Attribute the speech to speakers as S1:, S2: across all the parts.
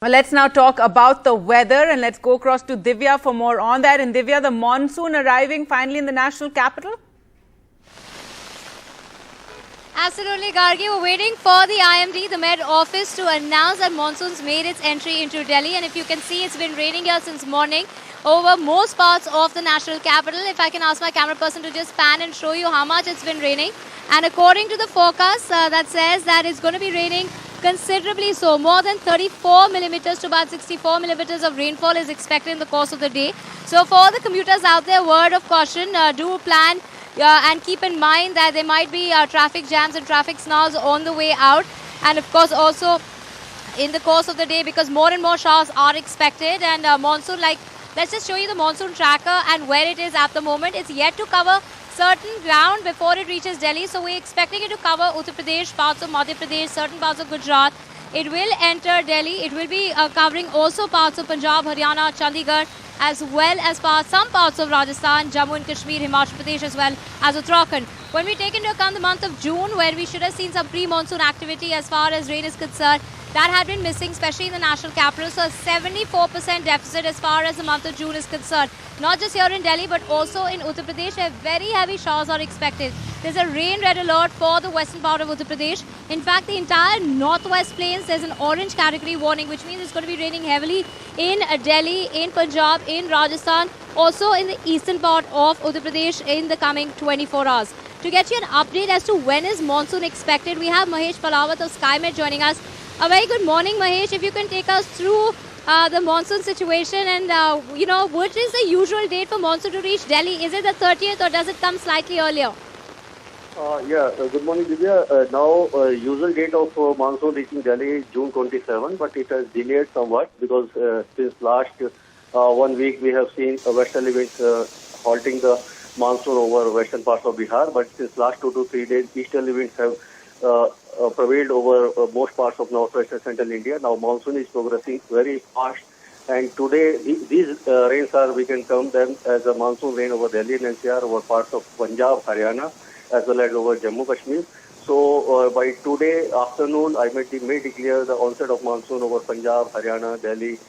S1: Well, let's now talk about the weather and let's go across to Divya for more on that. And Divya, the monsoon arriving finally in the national capital?
S2: Absolutely, Gargi. We're waiting for the IMD, the Met Office, to announce that monsoon's made its entry into Delhi. And if you can see, it's been raining here since morning over most parts of the national capital. If I can ask my camera person to just pan and show you how much it's been raining. And according to the forecast, that says that it's going to be raining considerably so. More than 34 millimeters to about 64 millimeters of rainfall is expected in the course of the day. So for the commuters out there, word of caution, do plan and keep in mind that there might be traffic jams and traffic snarls on the way out. And of course also in the course of the day, because more and more showers are expected. And monsoon, let's just show you the monsoon tracker and where it is at the moment. It's yet to cover certain ground before it reaches Delhi. So we're expecting it to cover Uttar Pradesh, parts of Madhya Pradesh, certain parts of Gujarat. It will enter Delhi. It will be covering also parts of Punjab, Haryana, Chandigarh, as well as some parts of Rajasthan, Jammu and Kashmir, Himachal Pradesh, as well as Uttarakhand. When we take into account the month of June, where we should have seen some pre-monsoon activity as far as rain is concerned, that had been missing, especially in the national capital. So a 74% deficit as far as the month of June is concerned. Not just here in Delhi, but also in Uttar Pradesh, where very heavy showers are expected. There's a rain red alert for the western part of Uttar Pradesh. In fact, the entire northwest plains, there's an orange category warning, which means it's going to be raining heavily in Delhi, in Punjab, in Rajasthan, also in the eastern part of Uttar Pradesh in the coming 24 hours. To get you an update as to when is monsoon expected, we have Mahesh Palawat of SkyMet joining us. A very good morning, Mahesh. If you can take us through the monsoon situation and, what is the usual date for monsoon to reach Delhi? Is it the 30th or does it come slightly earlier?
S3: Good morning, Divya. Now, usual date of monsoon reaching Delhi is June 27, but it has delayed somewhat because since last 1 week we have seen westerly winds halting the monsoon over western parts of Bihar. But since last 2 to 3 days, easterly winds have prevailed over most parts of northwest and central India. Now, monsoon is progressing very fast. And today, these rains are, we can term them as a monsoon rain over Delhi and NCR, over parts of Punjab, Haryana, as well as over Jammu Kashmir. So by today afternoon, I may declare the onset of monsoon over Punjab, Haryana, Delhi,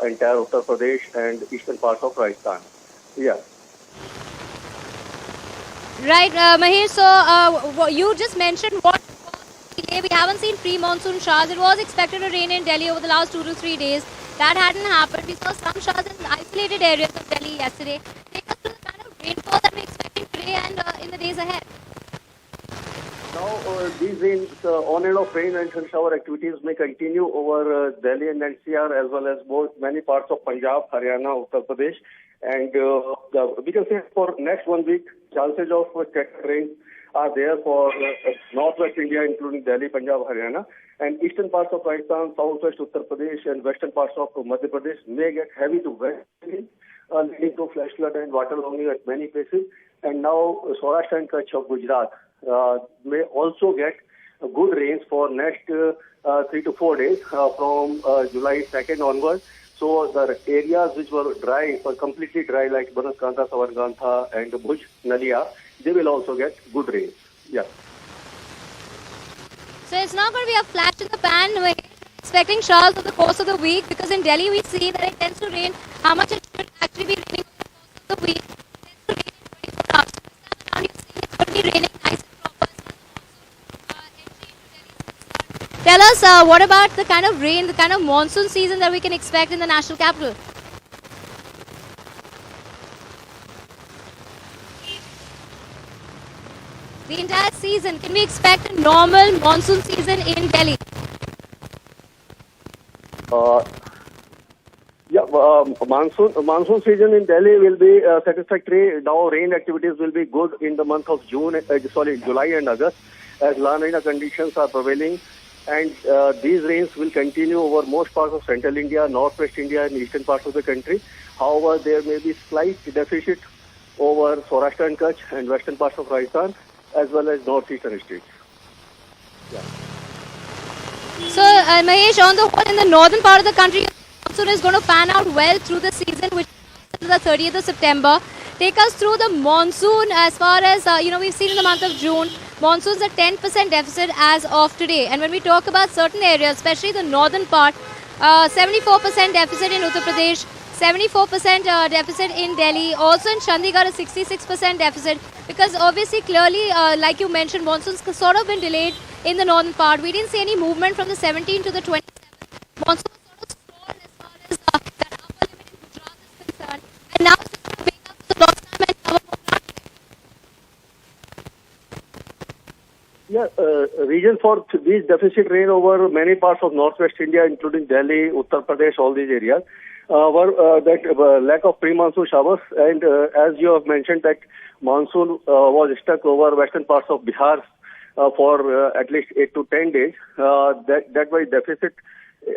S3: entire Uttar Pradesh and eastern parts of Rajasthan. Yeah.
S2: Right, Mahesh. So you just mentioned what we haven't seen pre-monsoon showers. It was expected to rain in Delhi over the last 2 to 3 days. That hadn't happened. We saw some showers in isolated areas of Delhi yesterday. Take us through the kind of rainfall that we're expecting today and in the days ahead.
S3: Now, these rains, on and off rain and shower activities may continue over Delhi and NCR as well as many parts of Punjab, Haryana, Uttar Pradesh. And we can say for next 1 week, chances of scattered rain are there for northwest India, including Delhi, Punjab, Haryana. And eastern parts of Rajasthan, southwest Uttar Pradesh and western parts of Madhya Pradesh may get heavy to wet rain, leading to flash flood and waterlogging at many places. And now, Saurashtra and Kutch of Gujarat may also get good rains for next 3 to 4 days from July 2nd onwards. So the areas which were dry, were completely dry, like Banaskantha, Savarkantha and Bhuj, Nalia, they will also get good rains. Yeah.
S2: So it's not going to be a flash in the pan. We're expecting showers over the course of the week, because in Delhi we see that it tends to rain. How much it should actually be raining over the course of the week? It tends to rain in 24 hours. So this time around you see it's going to be raining nice and proper as far as entry into Delhi is concerned. Tell us what about the kind of rain, the kind of monsoon season that we can expect in the national capital? The entire season, can we expect a normal monsoon season in Delhi?
S3: Monsoon season in Delhi will be satisfactory. Now rain activities will be good in the month of July and August, as La Nina conditions are prevailing. And these rains will continue over most parts of central India, northwest India and eastern parts of the country. However, there may be slight deficit over Saurashtra and Kutch and western parts of Rajasthan, as well as northeastern states. Yeah.
S2: So, Mahesh, on the whole, in the northern part of the country, monsoon is going to pan out well through the season, which is the 30th of September. Take us through the monsoon as far as, we've seen in the month of June, monsoon's a 10% deficit as of today. And when we talk about certain areas, especially the northern part, 74% deficit in Uttar Pradesh, 74% deficit in Delhi, also in Chandigarh a 66% deficit, because obviously clearly like you mentioned, monsoons sort of been delayed in the northern part. We didn't see any movement from the 17th to the 27th. Monsoon sort of stalled as far as that upper limit in Gujarat is concerned, and now it's going to wake up for the lost time and cover more ground.
S3: Yeah, reason for these deficit rain over many parts of northwest India, including Delhi, Uttar Pradesh, all these areas, were that lack of pre-monsoon showers, and as you have mentioned that monsoon was stuck over western parts of Bihar for at least 8 to 10 days. That way deficit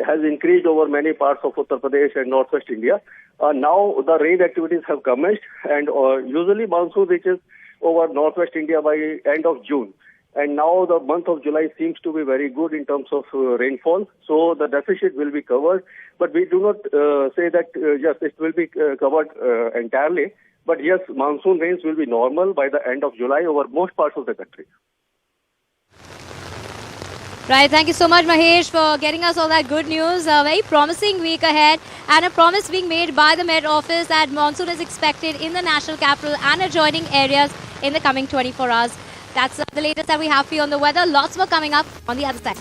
S3: has increased over many parts of Uttar Pradesh and northwest India. Now the rain activities have commenced, and usually monsoon reaches over northwest India by end of June. And now the month of July seems to be very good in terms of rainfall. So the deficit will be covered. But we do not say that yes, it will be covered entirely. But yes, monsoon rains will be normal by the end of July over most parts of the country.
S2: Right, thank you so much, Mahesh, for getting us all that good news. A very promising week ahead, and a promise being made by the Met Office that monsoon is expected in the national capital and adjoining areas in the coming 24 hours. That's the latest that we have for you on the weather. Lots more coming up on the other side.